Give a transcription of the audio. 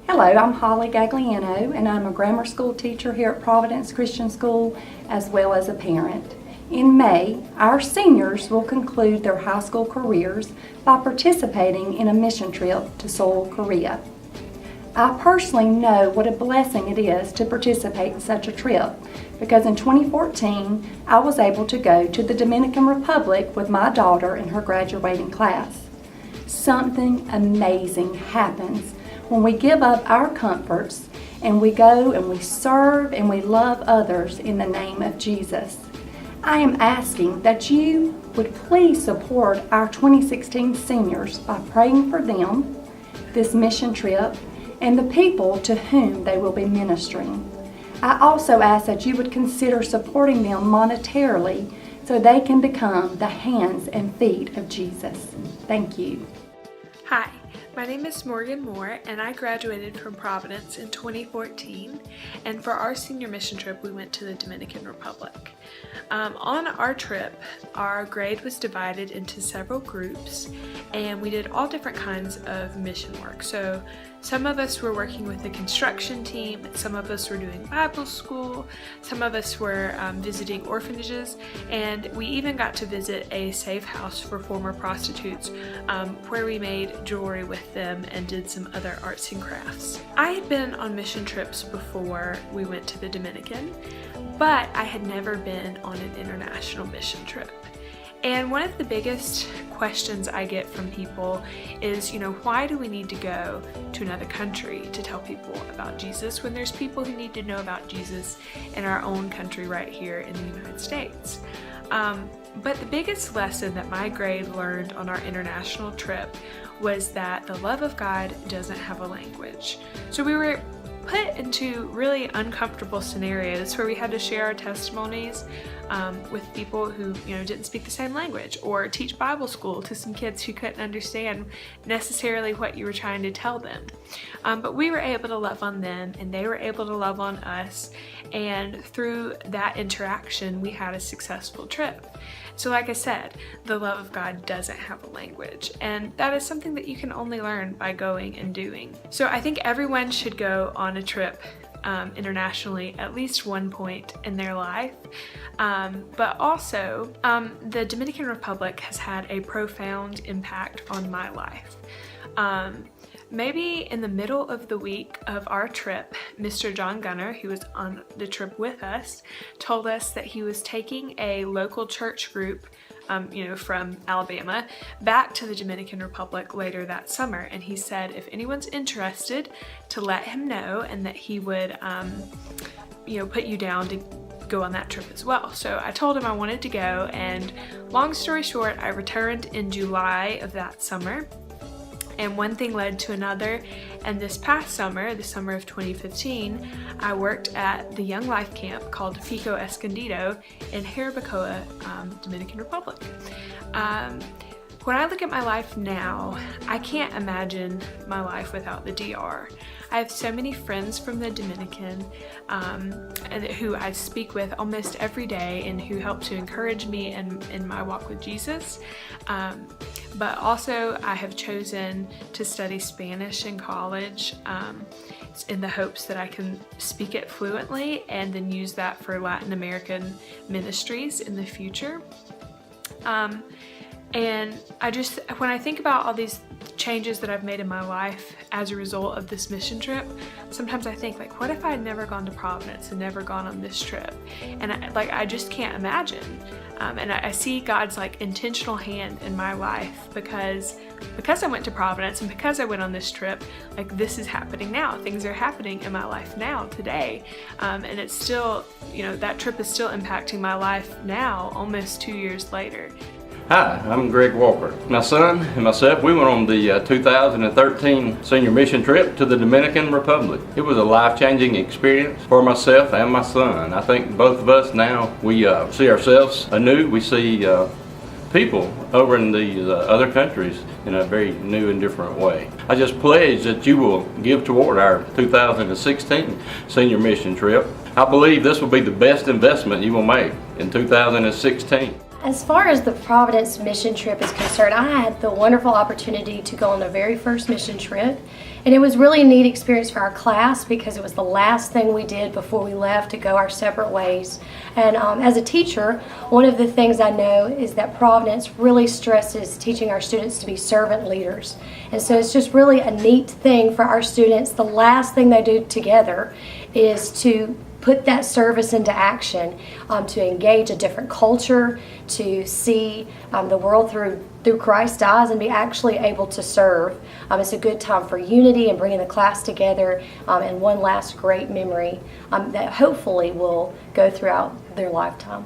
Hello, I'm Holly Gagliano, and I'm a grammar school teacher here at Providence Christian School, as well as a parent. In May, our seniors will conclude their high school careers by participating in a mission trip to Seoul, Korea. I personally know what a blessing it is to participate in such a trip, because in 2014, I was able to go to the Dominican Republic with my daughter and her graduating class. Something amazing happens when we give up our comforts and we go and we serve and we love others in the name of Jesus. I am asking that you would please support our 2016 seniors by praying for them, this mission trip, and the people to whom they will be ministering. I also ask that you would consider supporting them monetarily so they can become the hands and feet of Jesus. Thank you. Hi, my name is Morgan Moore, and I graduated from Providence in 2014, and for our senior mission trip we went to the Dominican Republic. On our trip, our grade was divided into several groups, and we did all different kinds of mission work. So some of us were working with the construction team, some of us were doing Bible school, some of us were visiting orphanages, and we even got to visit a safe house for former prostitutes where we made jewelry with them and did some other arts and crafts. I had been on mission trips before we went to the Dominican, but I had never been on an international mission trip. And one of the biggest questions I get from people is, why do we need to go to another country to tell people about Jesus when there's people who need to know about Jesus in our own country right here in the United States? But the biggest lesson that my grade learned on our international trip was that the love of God doesn't have a language. So we were put into really uncomfortable scenarios where we had to share our testimonies with people who didn't speak the same language, or teach Bible school to some kids who couldn't understand necessarily what you were trying to tell them. But we were able to love on them, and they were able to love on us, and through that interaction we had a successful trip. So like I said, the love of God doesn't have a language, and that is something that you can only learn by going and doing. So I think everyone should go on a trip internationally at least one point in their life. But also, the Dominican Republic has had a profound impact on my life. Maybe in the middle of the week of our trip, Mr. John Gunner, who was on the trip with us, told us that he was taking a local church group from Alabama back to the Dominican Republic later that summer, and he said if anyone's interested to let him know, and that he would put you down to go on that trip as well. So I told him I wanted to go, and long story short, I returned in July of that summer. And one thing led to another, and this past summer, the summer of 2015, I worked at the Young Life camp called Pico Escondido in Jarabacoa, Dominican Republic. When I look at my life now, I can't imagine my life without the DR. I have so many friends from the Dominican who I speak with almost every day, and who help to encourage me in my walk with Jesus. But also I have chosen to study Spanish in college in the hopes that I can speak it fluently and then use that for Latin American ministries in the future. And when I think about all these changes that I've made in my life as a result of this mission trip, sometimes I think, what if I had never gone to Providence and never gone on this trip? And I just can't imagine. And I see God's intentional hand in my life because I went to Providence, and because I went on this trip, this is happening now. Things are happening in my life now, today. And it's still, that trip is still impacting my life now, almost 2 years later. Hi, I'm Greg Walker. My son and myself, we went on the 2013 senior mission trip to the Dominican Republic. It was a life-changing experience for myself and my son. I think both of us now, we see ourselves anew. We see people over in these other countries in a very new and different way. I just pledge that you will give toward our 2016 senior mission trip. I believe this will be the best investment you will make in 2016. As far as the Providence mission trip is concerned, I had the wonderful opportunity to go on the very first mission trip, and it was really a neat experience for our class because it was the last thing we did before we left to go our separate ways. And as a teacher, one of the things I know is that Providence really stresses teaching our students to be servant leaders. And so it's just really a neat thing for our students. The last thing they do together is to put that service into action, to engage a different culture, to see the world through Christ's eyes and be actually able to serve. It's a good time for unity and bringing the class together, and one last great memory that hopefully will go throughout their lifetime.